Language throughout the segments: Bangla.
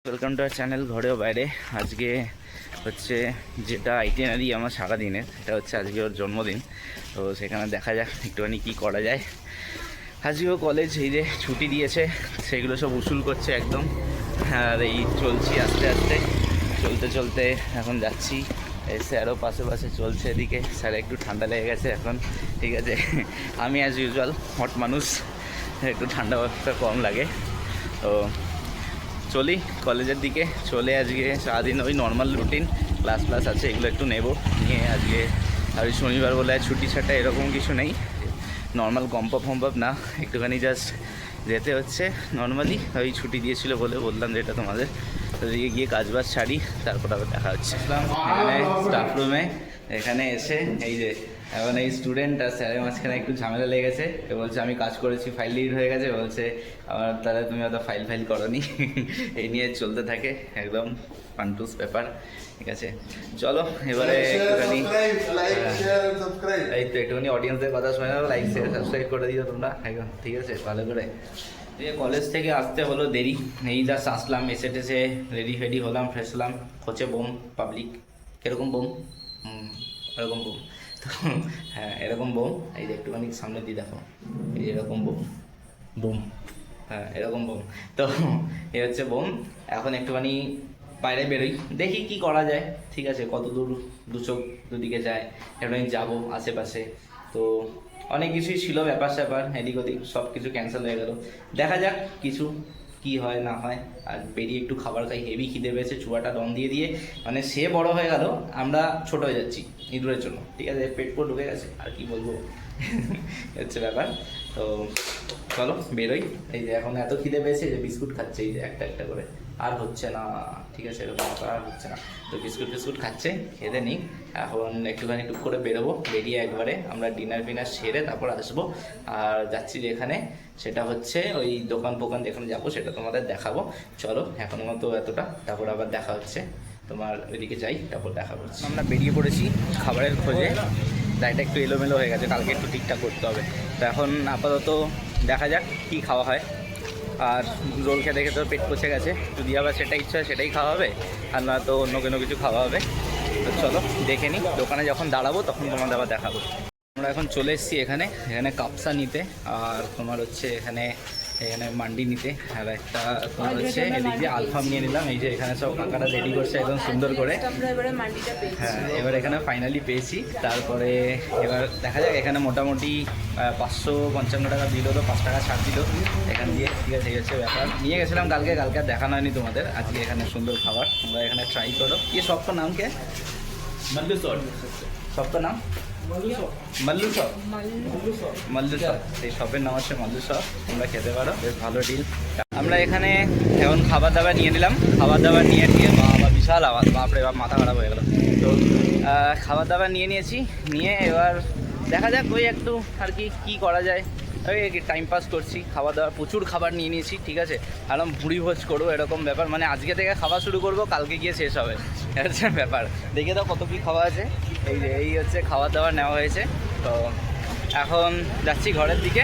ওয়েলকাম টু আর চ্যানেল ঘরেও বাইরে। আজকে হচ্ছে যেটা আইটিনারি আমার সারাদিনের, এটা হচ্ছে আজকে ওর জন্মদিন। তো সেখানে দেখা যাক একটুখানি কী করা যায়। আজকেও কলেজ এই যে ছুটি দিয়েছে, সেগুলো সব উসুল করছে একদম। আর এই চলছি আস্তে আস্তে, চলতে চলতে এখন যাচ্ছি। স্যারও পাশে পাশে চলছে এদিকে। স্যার একটু ঠান্ডা লেগে গেছে এখন, ঠিক আছে। আমি অ্যাজ ইউজুয়াল হট মানুষ, একটু ঠান্ডা কম লাগে। তো চলি কলেজের দিকে। চলে আজকে সারাদিন ওই নর্মাল রুটিন, ক্লাস আছে, এগুলো একটু নেব নিয়ে। আজকে আর শনিবার বলে ছুটি ছাটা এরকম কিছু নেই, নর্মাল কম্পাপ না, একটুখানি জাস্ট যেতে হচ্ছে নর্মালি। ওই ছুটি দিয়েছিল বলে বললাম যেটা তোমাদের। ওদিকে গিয়ে কাজবাজ ছাড়ি, তারপর আবার দেখা হচ্ছে। এখানে স্টাফ রুমে, এখানে এসে এই যে এখন এই স্টুডেন্ট আর স্যারের মাঝখানে একটু ঝামেলা লেগেছে। এ বলছে আমি কাজ করেছি, ফাইল লিড হয়ে গেছে, বলছে আমার তাহলে তুমি অত ফাইল করনি। এই নিয়ে চলতে থাকে একদম ফান্টুস ব্যাপার, ঠিক আছে। চলো এবারে একটুখানি এই তো একটুখানি অডিয়েন্সদের কথা শুনে নাও। লাইক শেয়ার সাবস্ক্রাইব করে দিও তোমরা একদম, ঠিক আছে, ভালো করে। কলেজ থেকে আসতে হলো দেরি, এই জাস্ট আসলাম, এসে টেসে রেডি ফেডি হলাম, ফ্রেশ হলাম। হচ্ছে বোম পাবলিক, কীরকম বোম? এরকম বোম তো, হ্যাঁ এরকম বোম। এই যে একটুখানি সামনে দিয়ে দেখো, এই যে এরকম বোম, বোম, হ্যাঁ এরকম বোম। তো এ হচ্ছে বোম। এখন একটুখানি বাইরে বেরোই, দেখি কি করা যায়, ঠিক আছে, কত দূর দু চোখ দুদিকে যায়। একটুখানি যাবো আশেপাশে। তো অনেক কিছুই ছিল ব্যাপার স্যাপার, এদিক ওদিক সব কিছু ক্যান্সেল হয়ে গেল। দেখা যাক কিছু কি হয় না হয়। আর বেরিয়ে একটু খাবার খাই, হেভি খিদে পেয়েছে, চুয়াটা দম দিয়ে দিয়ে মানে সে বড় হয়ে গেল, আমরা ছোট হয়ে যাচ্ছি ইঁদুরের জন্য, ঠিক আছে। পেট ঢুকে গেছে, আর কি বলবো। হচ্ছে ব্যাপার। তো চলো বেরোই। এই যে এখন এত খিদে পেয়েছে যে বিস্কুট খাচ্ছে, এই যে একটা একটা করে। আর হচ্ছে না, ঠিক আছে, এরকম আর হচ্ছে না। তো বিস্কুট খাচ্ছে, খেতে নিই। এখন একটুখানি টুক করে বেরোবো, বেরিয়ে একবারে আমরা ডিনার ফিনার সেরে তারপর আসবো। আর যাচ্ছি যেখানে, সেটা হচ্ছে ওই দোকান যেখানে যাবো সেটা তোমাদের দেখাবো। চলো এখন মতো এতটা, তারপর আবার দেখা হচ্ছে। তোমার ওইদিকে যাই, তারপর দেখা করছি। আমরা বেরিয়ে পড়েছি খাবারের খোঁজে। ডাইটা একটু এলোমেলো হয়ে গেছে, কালকে একটু ঠিকঠাক করতে হবে। তো এখন আপাতত দেখা যাক কী খাওয়া হয়। আর রোল খেতে খেতে পেট পচে গেছে, যদি আবার সেটা ইচ্ছা হয় সেটাই খাওয়া হবে, আর না তো অন্য কোনো কিছু খাওয়া হবে। তো চলো দেখে নিই, দোকানে যখন দাঁড়াবো তখন তোমাদের আবার দেখাবো। আমরা এখন চলে এসেছি এখানে কাপসা নিতে, আর তোমার হচ্ছে এখানে মান্ডি নিতে। আর একটা তোমার হচ্ছে এদিক দিয়ে আলফাম নিয়ে নিলাম। এই যে এখানে সব কাকারা রেডি করছে একদম সুন্দর করে। হ্যাঁ এবার এখানে ফাইনালি পেয়েছি। তারপরে এবার দেখা যাক, এখানে মোটামুটি 555 টাকা দিল, তো 5 টাকা ছাড় দিল এখান দিয়ে, ঠিক আছে। এই হচ্ছে ব্যাপার। নিয়ে গেছিলাম কালকে আর দেখানো হয়নি তোমাদের। আজকে এখানে সুন্দর খাবার, তোমরা এখানে ট্রাই করো। ये शॉप का नाम क्या है? मल्लू शॉप का नाम মাল্লু শপ। এই শপের নাম হচ্ছে মাল্লু শপ, তোমরা খেতে পারো, বেশ ভালো ডিল। আমরা এখানে এখন খাবার দাবার নিয়ে নিলাম। খাবার দাবার নিয়ে বাবা বিশাল আওয়াজ, বাপরে বাপ, মাথা খারাপ হয়ে গেল। তো খাবার দাবার নিয়েছি, নিয়ে এবার দেখা যাক ওই একটু আর কি করা যায়। ওই টাইম পাস করছি, খাবার দাবার প্রচুর খাবার নিয়ে নিয়েছি, ঠিক আছে। একদম ভুড়ি ভোজ করবো এরকম ব্যাপার, মানে আজকে থেকে খাওয়া শুরু করবো, কালকে গিয়ে শেষ হবে, হচ্ছে ব্যাপার। দেখে দাও কত কী খাওয়া আছে। এই হচ্ছে খাবার দাবার নেওয়া হয়েছে। তো এখন যাচ্ছি ঘরের দিকে।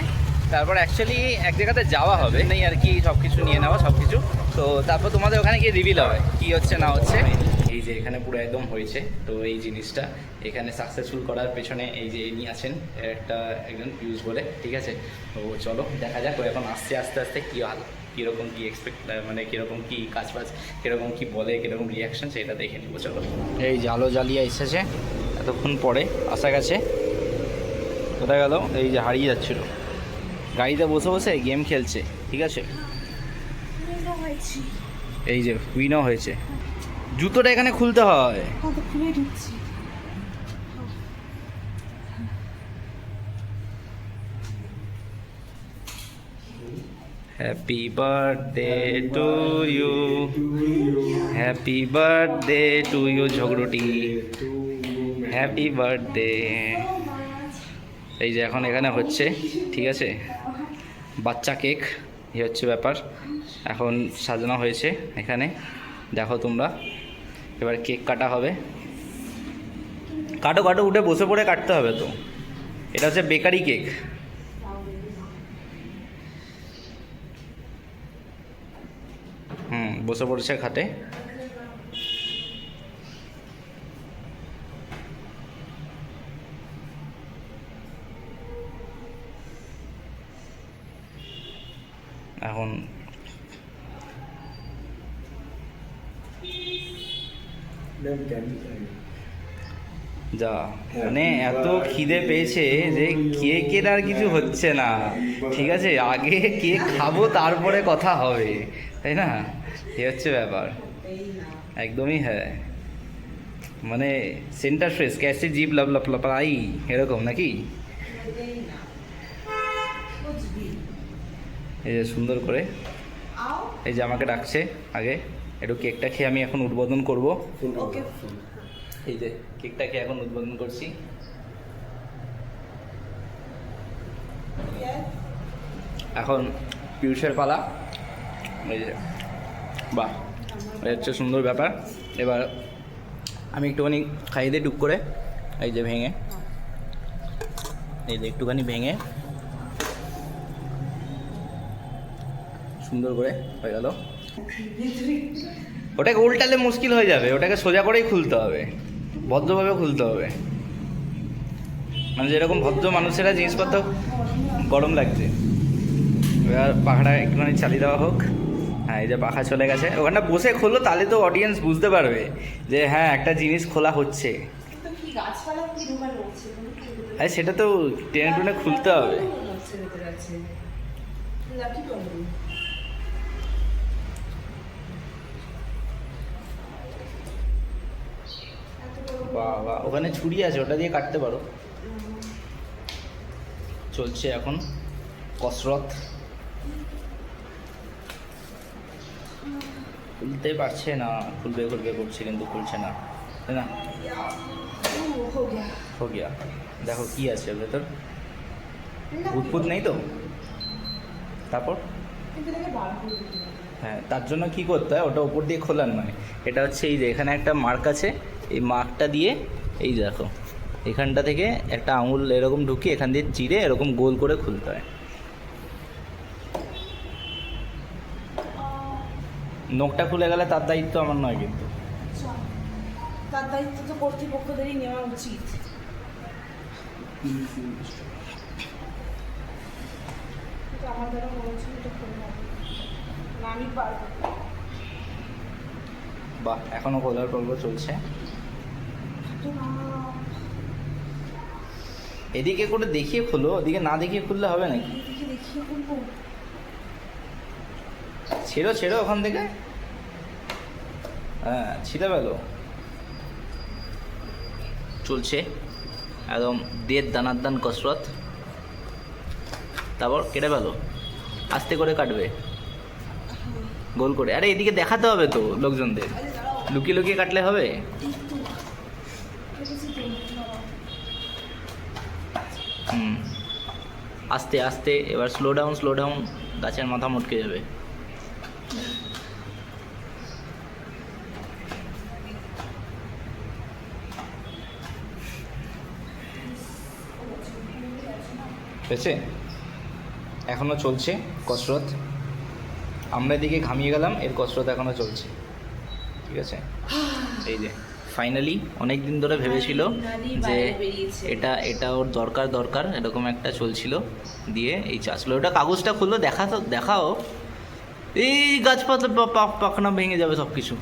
তারপর অ্যাকচুয়ালি এক জায়গাতে যাওয়া হবে নেই আর কি, সব কিছু নিয়ে নেওয়া সব কিছু। তো তারপর তোমাদের ওখানে গিয়ে রিভিল হবে কী হচ্ছে না হচ্ছে। এই যে এখানে পুরো একদম হয়েছে। তো এই জিনিসটা এখানে সাকসেসফুল করার পেছনে এই যে ইনি আছেন একজন পিউষ বলে, ঠিক আছে। তো চলো দেখা যাক, ও এখন আসছে আস্তে আস্তে কী হাল, কীরকম কী এক্সপেক্ট, মানে কীরকম কী কাজ কীরকম কী বলে, কীরকম রিয়াকশান, সেটা দেখে নিব। চলো। এই জালো জ্বালিয়ে এসেছে, এতক্ষণ পরে আসা গেছে। কোথায় গেল? এই যে হারিয়ে যাচ্ছিল, গাড়িতে বসে বসে গেম খেলছে, ঠিক আছে। এই যে উইনও হয়েছে। জুতোটা এখানে খুলতে হয়। Happy birthday to you, happy birthday to you ঝগড়ুটি, হ্যাপি বার্থডে। এই যে এখন এখানে হচ্ছে, ঠিক আছে, বাচ্চা কেক, এই হচ্ছে ব্যাপার। এখন সাজানো হয়েছে এখানে, দেখো তোমরা। এবার কেক কাটা হবে। কাটো উঠে বসে পড়ে কাটতে হবে। তো এটা হচ্ছে বেকারি কেক। বসে পড়েছে খাটে। এখন যা মানে এত খিদে পেয়েছে যে কেকের আর কিছু হচ্ছে না, ঠিক আছে, আগে কেক খাবো তারপরে কথা হবে, তাই না? এই হচ্ছে ব্যাপার, একদমই। হ্যাঁ, মানে সেন্টার ফ্রেশ ক্যাসে জিপ লাভ লাভ লাপাই এরকম নাকি? এই যে সুন্দর করে, এই যে আমাকে ডাকছে আগে, একটু কেকটা খেয়ে আমি এখন উদ্বোধন করব। এই যে কেকটা খেয়ে এখন উদ্বোধন করছি। এখন পিউষের পালা। এই যে বাহ, এটা হচ্ছে সুন্দর ব্যাপার। এবার আমি একটুখানি খাইয়ে দিই টুক করে, এই যে ভেঙে, এই যে একটুখানি ভেঙে সুন্দর করে হয়ে গেল। ওটাকে উল্টালে মুশকিল হয়ে যাবে, ওটাকে সোজা করেই খুলতে হবে, ভদ্রভাবে খুলতে হবে, মানে যেরকম ভদ্র মানুষেরা জিনিসপত্র। গরম লাগছে, এবার পাখাটা একটুখানি চালিয়ে দেওয়া হোক। হ্যাঁ, এই যে পাখা চলে গেছে, ওখানটা বসে খোলো, তাহলে তো অডিয়েন্স বুঝতে পারবে যে হ্যাঁ একটা জিনিস খোলা হচ্ছে। আরে সেটা তো টেনে টুনে খুলতে হবে। বাবা, ওখানে ছুরি আছে, ওটা দিয়ে কাটতে পারো। চলছে এখন কসরত, খুলতে পারছে না, খুলবে খুলবে করছে কিন্তু খুলছে না, তাই না? হো গিয়া। দেখো কি আছে ভেতর, ভূতফুত নেই তো? তারপর হ্যাঁ, তার জন্য কি করতে হয়, ওটা উপর দিয়ে খোলার নয়, এটা হচ্ছে এই যে এখানে একটা মার্ক আছে, এই মার্কটা দিয়ে এই দেখো এখানটা থেকে একটা আঙুল এরকম ঢুকিয়ে এখান দিয়ে চিড়ে এরকম গোল করে খুলতে হয়। নখটা খুলে গেলে তার দায়িত্ব আমার নয়, কিন্তু তার দায়িত্ব তো কর্তৃপক্ষদেরই নেওয়া উচিত। আমার দ্বারা মনে হচ্ছে এটা খুলে হবে না, আমি পারবো। বাহ, এখনো খোলার পর্ব চলছে। এদিকে করে দেখিয়ে খোলো, ওদিকে না দেখিয়ে খুললে হবে নাকি? দেখিয়ে খুলবো, ছেড়ো ছেড়ো ওখান থেকে, হ্যাঁ ছিঁড়ে ফেলো। চলছে একদম দেড় দানার দান কসরত। তারপর কেটে ফেলো, আস্তে করে কাটবে, গোল করে। আরে এদিকে দেখাতে হবে তো লোকজনদের, লুকিয়ে লুকিয়ে কাটলে হবে? হুম, আস্তে আস্তে, এবার স্লো ডাউন স্লো ডাউন, গাছের মাথা মটকে যাবে। হয়েছে, এখনও চলছে কসরত। আমরা এদিকে ঘামিয়ে গেলাম, এর কসরত এখনও চলছে, ঠিক আছে? এই যে ফাইনালি অনেক দিন ধরে ভেবেছিল যে এটা এটা ওর দরকার দরকার এরকম একটা চলছিল, দিয়ে এই চাষলো। ওটা কাগজটা খুললো, দেখাও, এই গাছপাতা পাখনা ভেঙে যাবে সব কিছু।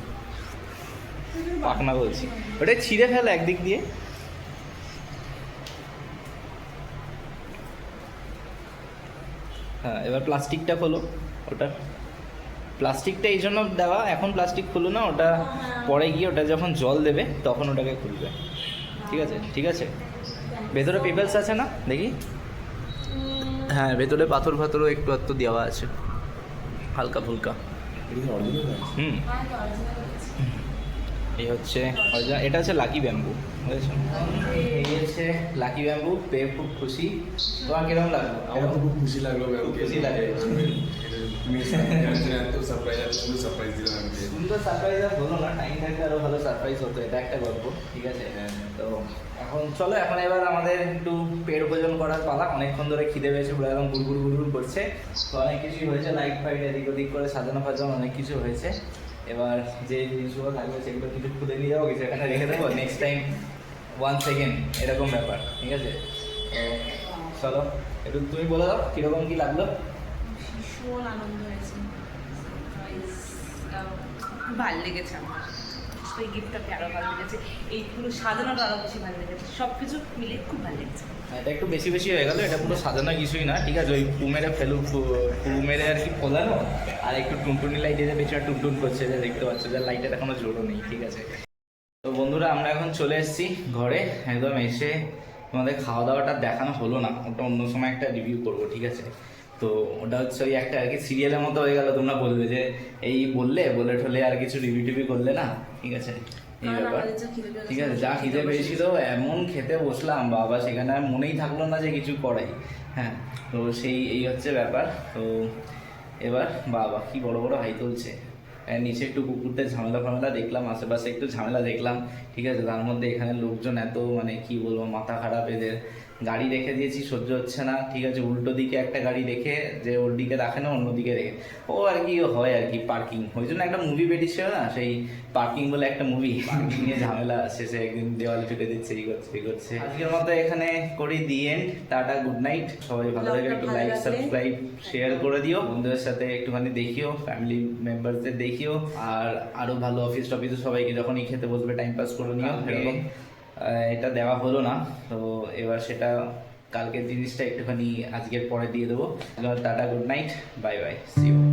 পাখনা বলছি, ওটা ছিঁড়ে ফেলে একদিক দিয়ে। হ্যাঁ, এবার প্লাস্টিকটা খোলো। ওটা প্লাস্টিকটা এই জন্য দেওয়া, এখন প্লাস্টিক খুলো না, ওটা পরে গিয়ে ওটা যখন জল দেবে তখন ওটাকে খুলবে, ঠিক আছে? ঠিক আছে, ভেতরে পিপলস আছে না দেখি? হ্যাঁ, ভেতরে পাথর ফাথরও একটু একটু দেওয়া আছে, হালকা ফুলকা। হুম, এই হচ্ছে এটা হচ্ছে লাকি ব্যাম্বু, বুঝেছো? এই হচ্ছে লাকি ব্যাম্বু, পেয়ে খুব খুশি। তোমার কিরকম লাগলো? আমার তো খুব খুশি লাগলো, খুশি লাগে। সুন্দর সারপ্রাইজ দিলাম আমাকে। সুন্দর সারপ্রাইজ আর বলো না, টাইম থাকলে আরো ভালো সারপ্রাইজ হতো, এটা একটা গল্প, ঠিক আছে? তো এখন চলো, এখন এবার আমাদের একটু পেট ভোজন করার পালা। অনেকক্ষণ ধরে খিদে পেয়েছে, পুরো একদম গুড়গুড় গুড়গুড় করছে। তো অনেক কিছুই হয়েছে, লাইট ফাইট এদিক ওদিক করে সাজানো ফাজানো অনেক কিছু হয়েছে। এবার যে জিনিসগুলো থাকবে সেগুলো কিছু খুলে নিয়ে যাবো, কিছু এখানে রেখে দেবো, নেক্সট টাইম 1 সেকেন্ড এরকম ব্যাপার, ঠিক আছে? তো চলো একটু তুমি বলে দাও কীরকম কী লাগলো। ভীষণ আনন্দ হয়েছে, খুব ভালো লেগেছে আমার, এই গিফটটা আরও ভালো লেগেছে, এই পুরো সাজানোটা আরও বেশি ভালো লেগেছে, সব কিছু মিলে খুব ভালো লেগেছে। এটা একটু বেশি বেশি হয়ে গেল, এটা পুরো সাজানো কিছুই না, ঠিক আছে? ওই ফু মেরে আর কি ফোলানো, আর একটু টুনটুনি লাইট দিয়ে পেছনে টুনটুন করছে, যে দেখতে পাচ্ছ যে লাইটের এখনো জোরও নেই, ঠিক আছে? তো বন্ধুরা আমরা এখন চলে এসেছি ঘরে, একদম এসে তোমাদের খাওয়া দাওয়াটা দেখানো হলো না, ওটা অন্য সময় একটা রিভিউ করবো, ঠিক আছে? তো ওটা হচ্ছে ওই একটা আর কি সিরিয়ালের মতো হয়ে গেল, তোমরা বলবে যে এই বলে ঠলে আর কিছু রিভিউ টিভিউ করলে না, ঠিক আছে? এই ব্যাপার, ঠিক আছে? যা খিদে পেয়েছিল এমন খেতে বসলাম বাবা, সেখানে আর মনেই থাকলো না যে কিছু করাই। হ্যাঁ, তো এই হচ্ছে ব্যাপার। তো এবার বাবা কি বড় বড় হাই তুলছে, নিচে একটু কুকুরদের ঝামেলা ফামেলা দেখলাম, আশেপাশে একটু ঝামেলা দেখলাম, ঠিক আছে? তার মধ্যে এখানে লোকজন এত মানে কি বলবো, মাথা খারাপ এদের। গাড়ি রেখে দিয়েছি, সহ্য হচ্ছে না, ঠিক আছে? উল্টো দিকে একটা গাড়ি রেখে, যে ওর দিকে রাখে না অন্যদিকে রেখে, ও আর কি হয় আর কি পার্কিং, ওই জন্য একটা মুভি বেরিয়েছিল না, সেই পার্কিং বলে একটা মুভি, পার্কিং নিয়ে ঝামেলা, শেষে একদিন দেওয়ালে ফেটে দিচ্ছে, এই করছে। আজকের মতো এখানে করি the end, tata, good night, সবাই ভালো থাকে, একটু লাইক সাবস্ক্রাইব শেয়ার করে দিও, বন্ধুদের সাথে একটুখানি দেখিও, ফ্যামিলি মেম্বারদের দেখিও, আর আরো ভালো অফিস টফিসে সবাইকে যখনই খেতে বসবে টাইম পাস করে নিও এরকম। এটা দেওয়া হলো না, তো এবার সেটা কালকের জিনিসটা একটুখানি আজকের পরে দিয়ে দেবো। Tata, good night, bye bye, see you.